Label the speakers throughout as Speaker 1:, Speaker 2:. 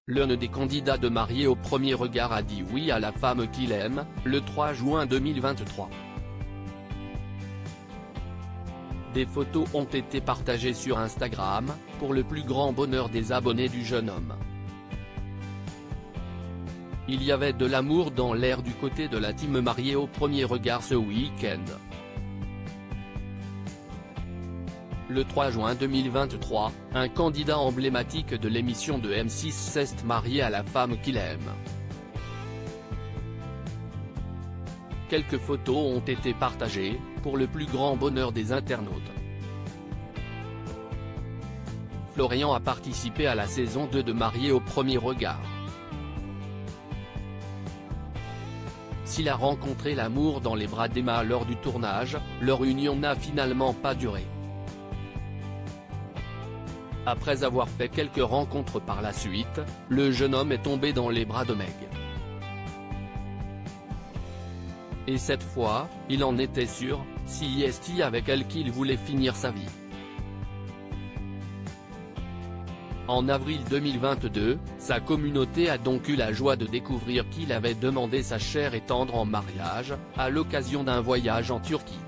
Speaker 1: L'un des candidats de mariés au premier regard a dit oui à la femme qu'il aime, le 3 juin 2023. Des photos ont été partagées sur Instagram, pour le plus grand bonheur des abonnés du jeune homme. Il y avait de l'amour dans l'air du côté de la team mariée au premier regard ce week-end. Le 3 juin 2023, un candidat emblématique de l'émission de M6 s'est marié à la femme qu'il aime. Quelques photos ont été partagées, pour le plus grand bonheur des internautes. Florian a participé à la saison 2 de Mariés au premier regard. S'il a rencontré l'amour dans les bras d'Emma lors du tournage, leur union n'a finalement pas duré. Après avoir fait quelques rencontres par la suite, le jeune homme est tombé dans les bras de Meg. Et cette fois, il en était sûr, c'est avec elle qu'il voulait finir sa vie. En avril 2022, sa communauté a donc eu la joie de découvrir qu'il avait demandé sa chère et tendre en mariage, à l'occasion d'un voyage en Turquie.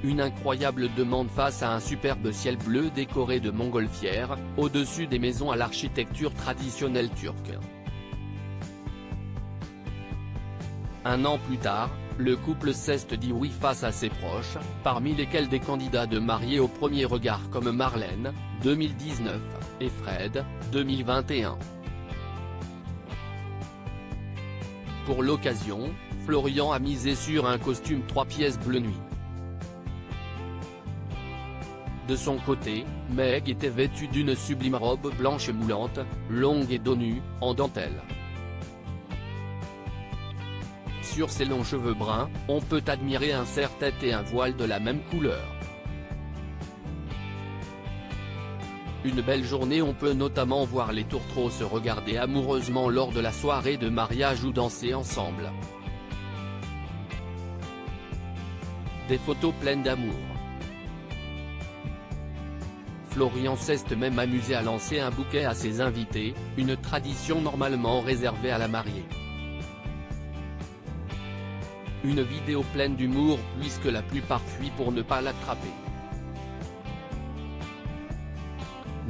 Speaker 1: Une incroyable demande face à un superbe ciel bleu décoré de montgolfières, au-dessus des maisons à l'architecture traditionnelle turque. Un an plus tard, le couple s'est dit oui face à ses proches, parmi lesquels des candidats de mariés au premier regard comme Marlène, 2019, et Fred, 2021. Pour l'occasion, Florian a misé sur un costume 3 pièces bleu nuit. De son côté, Meg était vêtue d'une sublime robe blanche moulante, longue et dos nu, en dentelle. Sur ses longs cheveux bruns, on peut admirer un serre-tête et un voile de la même couleur. Une belle journée, on peut notamment voir les tourtereaux se regarder amoureusement lors de la soirée de mariage ou danser ensemble. Des photos pleines d'amour. Florian s'est même amusé à lancer un bouquet à ses invités, une tradition normalement réservée à la mariée. Une vidéo pleine d'humour puisque la plupart fuient pour ne pas l'attraper.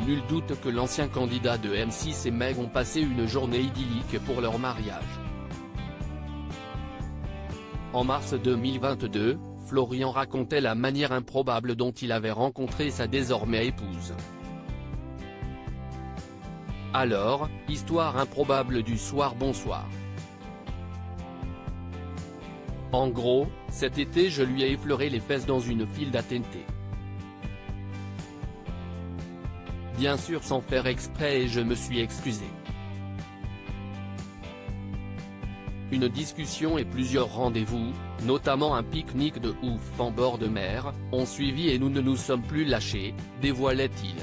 Speaker 1: Nul doute que l'ancien candidat de M6 et Meg ont passé une journée idyllique pour leur mariage. En mars 2022, Florian racontait la manière improbable dont il avait rencontré sa désormais épouse. Alors, histoire improbable du soir bonsoir. En gros, cet été je lui ai effleuré les fesses dans une file d'attente. Bien sûr sans faire exprès et je me suis excusé. Une discussion et plusieurs rendez-vous, notamment un pique-nique de ouf en bord de mer, ont suivi et nous ne nous sommes plus lâchés, dévoilait-il.